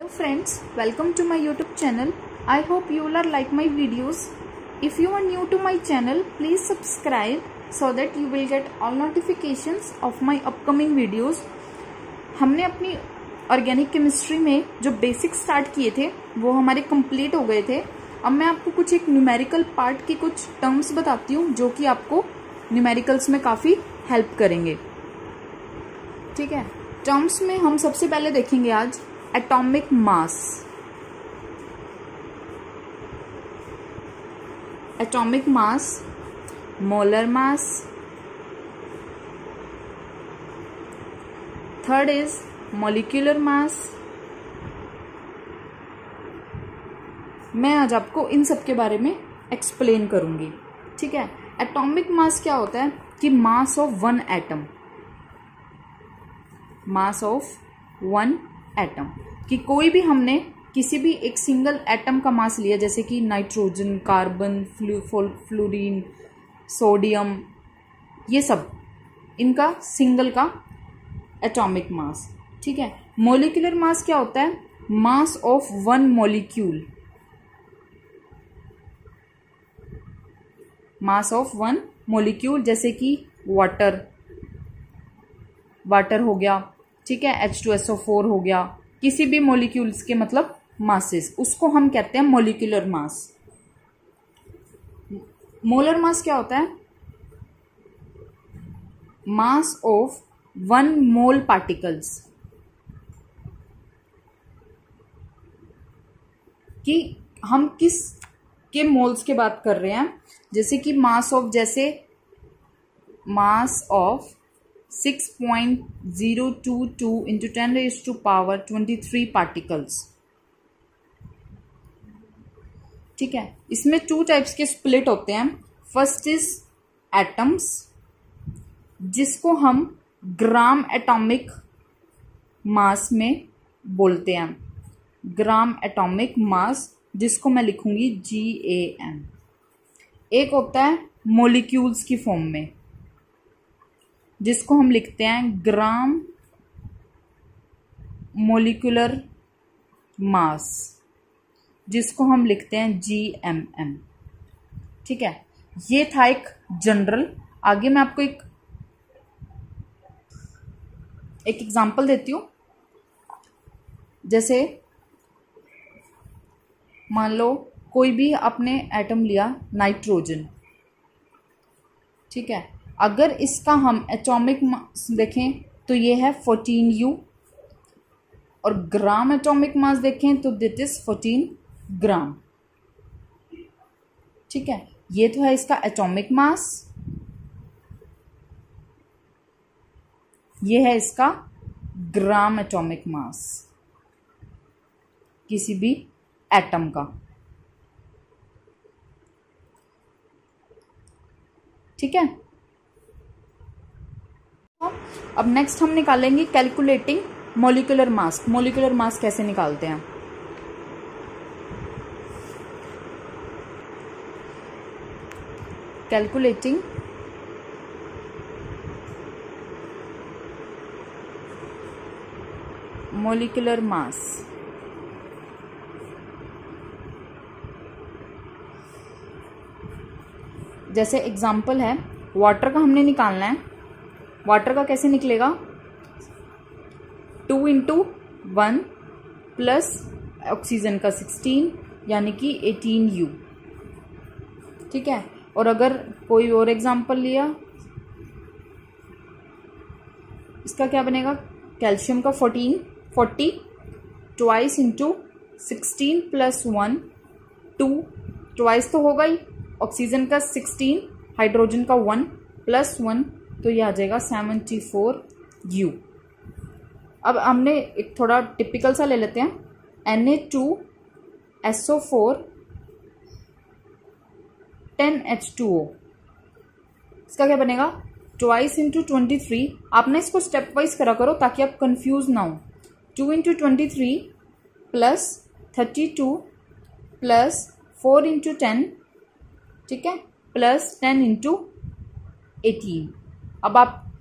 Hello friends, welcome to my YouTube channel. I hope you all are like my videos. If you are new to my channel, please subscribe so that you will get all notifications of my upcoming videos. हमने अपनी organic chemistry में जो basics start किए थे वो हमारे complete हो गए थे. अब मैं आपको कुछ एक न्यूमेरिकल पार्ट की कुछ टर्म्स बताती हूँ जो कि आपको न्यूमेरिकल्स में काफ़ी हेल्प करेंगे. ठीक है, टर्म्स में हम सबसे पहले देखेंगे आज atomic mass. Atomic mass, molar mass. Third is molecular mass. मैं आज आपको इन सब के बारे में एक्सप्लेन करूंगी. ठीक है, एटॉमिक मास क्या होता है कि mass of one atom. Mass of one atom कि कोई भी हमने किसी भी एक सिंगल एटम का मास लिया, जैसे कि नाइट्रोजन, कार्बन, फ्लोरीन, सोडियम, ये सब इनका सिंगल का एटॉमिक मास. ठीक है, मॉलिक्यूलर मास क्या होता है? Mass of one molecule. Mass of one molecule जैसे कि वाटर हो गया. ठीक है, H2SO4 हो गया. किसी भी मॉलिक्यूल्स के मतलब मासेस, उसको हम कहते हैं मॉलिक्यूलर मास. मोलर मास क्या होता है? Mass of one mole particles. कि हम किस के मोल्स की बात कर रहे हैं, जैसे कि mass of 6.022 into 10 raised to power 23 particles. ठीक है, इसमें 2 टाइप्स के स्प्लिट होते हैं. फर्स्ट इज एटम्स, जिसको हम ग्राम एटॉमिक मास में बोलते हैं. ग्राम एटॉमिक मास, जिसको मैं लिखूंगी GAM. एक होता है मॉलिक्यूल्स की फॉर्म में, जिसको हम लिखते हैं ग्राम मॉलिक्यूलर मास, जिसको हम लिखते हैं GMM. ठीक है, ये था एक जनरल. आगे मैं आपको एक एग्जांपल देती हूँ. जैसे मान लो कोई भी आपने एटम लिया नाइट्रोजन. ठीक है, अगर इसका हम एटॉमिक मास देखें तो ये है 14U, और ग्राम एटॉमिक मास देखें तो दिट इज 14 ग्राम. ठीक है, ये तो है इसका एटॉमिक मास, ये है इसका ग्राम एटॉमिक मास किसी भी एटम का. ठीक है, अब नेक्स्ट हम निकालेंगे calculating molecular mass. Molecular mass कैसे निकालते हैं? Calculating molecular mass. जैसे एग्जांपल है, वाटर का हमने निकालना है. वाटर का कैसे निकलेगा? 2 into 1 प्लस ऑक्सीजन का 16 यानी कि 18U. ठीक है, और अगर कोई और एग्जांपल लिया, इसका क्या बनेगा? कैल्शियम का 40 ट्वाइस इंटू 16 प्लस 1 2, ट्वाइस तो होगा ही. ऑक्सीजन का 16, हाइड्रोजन का 1 प्लस 1, तो ये आ जाएगा 74U. अब हमने एक थोड़ा टिपिकल सा ले लेते हैं. Na2SO4 10H2O. इसका क्या बनेगा? Twice into 23. आपने इसको स्टेप वाइज करा करो ताकि आप कंफ्यूज ना हो. 2 इंटू 23 प्लस 32 प्लस 4 इंटू 10. ठीक है, प्लस 10 इंटू 18. अब आप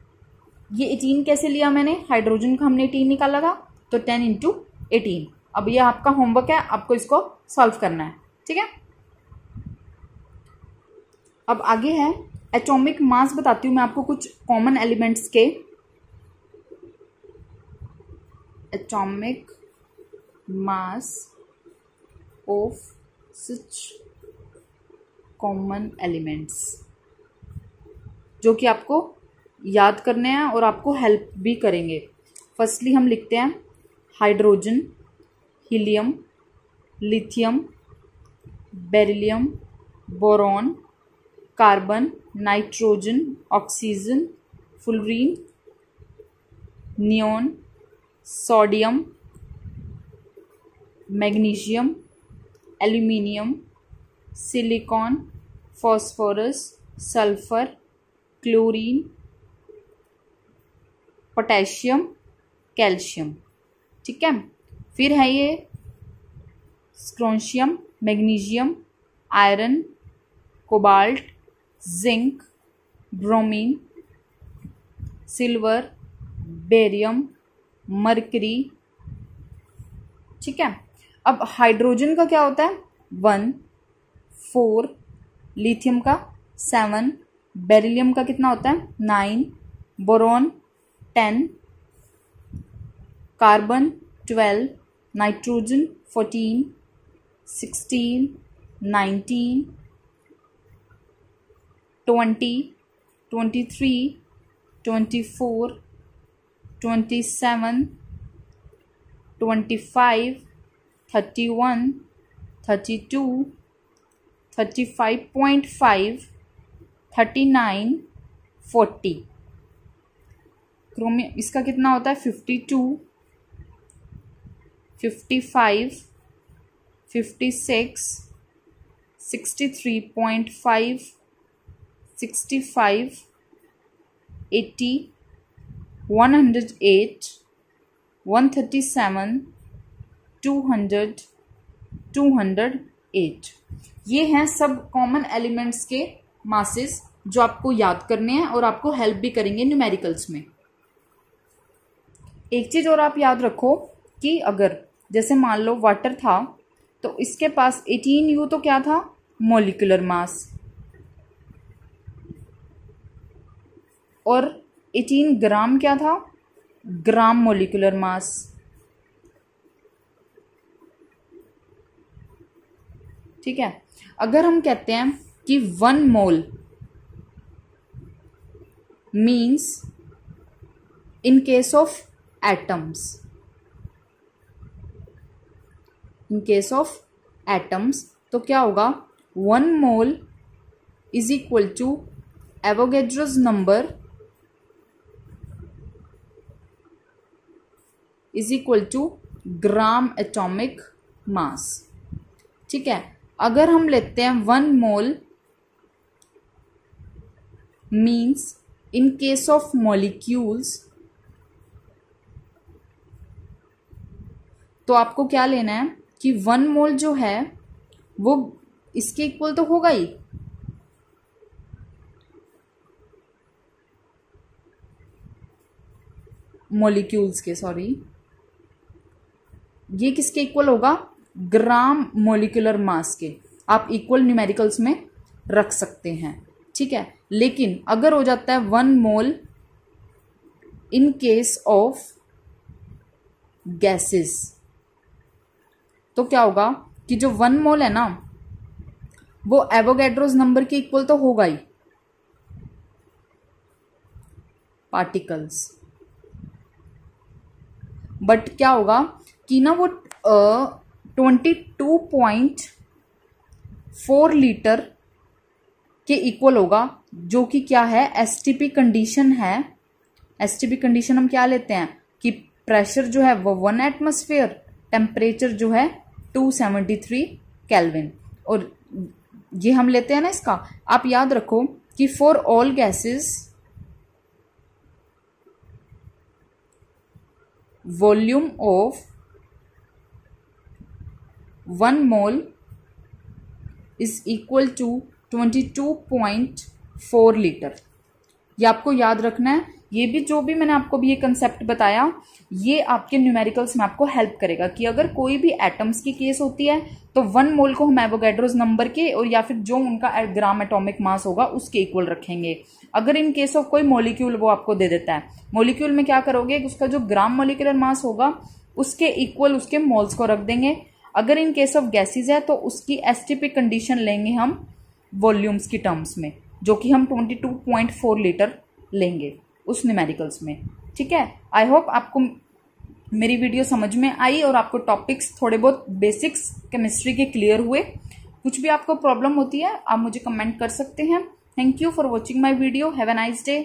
ये 18 कैसे लिया मैंने? हाइड्रोजन का हमने 18 निकाला था, तो 10 इंटू 18 अब ये आपका होमवर्क है, आपको इसको सॉल्व करना है, ठीक है। अब आगे है एटॉमिक मास। बताती हूँ मैं आपको कुछ कॉमन एलिमेंट्स के। Atomic mass of such common elements, जो कि आपको याद करने हैं और आपको हेल्प भी करेंगे। फर्स्टली हम लिखते हैं hydrogen, helium, lithium, beryllium, boron, carbon, nitrogen, oxygen, fluorine, neon, sodium, magnesium, aluminium, silicon, phosphorus, sulphur, chlorine, potassium, calcium, ठीक है। फिर है ये strontium, magnesium, iron, cobalt, zinc, bromine, silver, barium, mercury, ठीक है। अब हाइड्रोजन का क्या होता है? 1, 4, लिथियम का 7, बेरिलियम का कितना होता है? 9, बोरॉन 10, कार्बन 12, नाइट्रोजन 14, 16, 19, 20, 23, 24, 27, 25, 31, 32, 35.5, 39, 40। क्रोमियम इसका कितना होता है? 52, 55, 56, 63.5, 65, 80, 108, 137, 200, 208। ये हैं सब कॉमन एलिमेंट्स के मासेस जो आपको याद करने हैं और आपको हेल्प भी करेंगे न्यूमेरिकल्स में। एक चीज और आप याद रखो कि अगर जैसे मान लो वाटर था तो इसके पास 18U तो क्या था? मॉलिक्यूलर मास, और 18 ग्राम क्या था? Gram molecular mass. ठीक है। अगर हम कहते हैं कि 1 mole means in case of atoms, in case of atoms तो क्या होगा? 1 mole is equal to Avogadro's number is equal to gram atomic mass. ठीक है। अगर हम लेते हैं 1 mole means in case of molecules, तो आपको क्या लेना है कि 1 मोल जो है वो इसके इक्वल तो होगा ही, मॉलिक्यूल्स के, सॉरी, ये किसके इक्वल होगा? ग्राम मॉलिक्यूलर मास के। आप इक्वल न्यूमेरिकल्स में रख सकते हैं। ठीक है। लेकिन अगर हो जाता है 1 मोल इन केस ऑफ गैसेस, तो क्या होगा कि जो 1 मोल है ना वो एवोगैड्रोस नंबर के इक्वल तो होगा ही, पार्टिकल्स। बट क्या होगा कि ना वो 22.4 लीटर के इक्वल होगा, जो कि क्या है? एसटीपी कंडीशन है। एसटीपी कंडीशन हम क्या लेते हैं कि प्रेशर जो है वो 1 एटमॉस्फेयर, टेम्परेचर जो है 273 केल्विन, और ये हम लेते हैं ना इसका। आप याद रखो कि for all gases volume of 1 mole is equal to 22.4 litre. ये आपको याद रखना है ये भी जो भी मैंने आपको भी ये कंसेप्ट बताया, ये आपके न्यूमेरिकल्स में आपको हेल्प करेगा कि अगर कोई भी एटम्स की केस होती है तो 1 मोल को हम एवोगैड्रोस नंबर के और या फिर जो उनका ग्राम एटॉमिक मास होगा उसके इक्वल रखेंगे। अगर इन केस ऑफ कोई मॉलिक्यूल वो आपको दे देता है, मॉलिक्यूल में क्या करोगे, उसका जो ग्राम मॉलिक्यूलर मास होगा उसके इक्वल उसके मोल्स को रख देंगे। अगर इन केस ऑफ गैसेज है तो उसकी एसटीपी कंडीशन लेंगे हम वॉल्यूम्स की टर्म्स में, जो कि हम 22.4 लीटर लेंगे उस न्यूमेरिकल्स में। ठीक है, आई होप आपको मेरी वीडियो समझ में आई और आपको टॉपिक्स थोड़े बहुत बेसिक्स केमिस्ट्री के क्लियर हुए। कुछ भी आपको प्रॉब्लम होती है आप मुझे कमेंट कर सकते हैं। Thank you for watching my video. Have a nice day.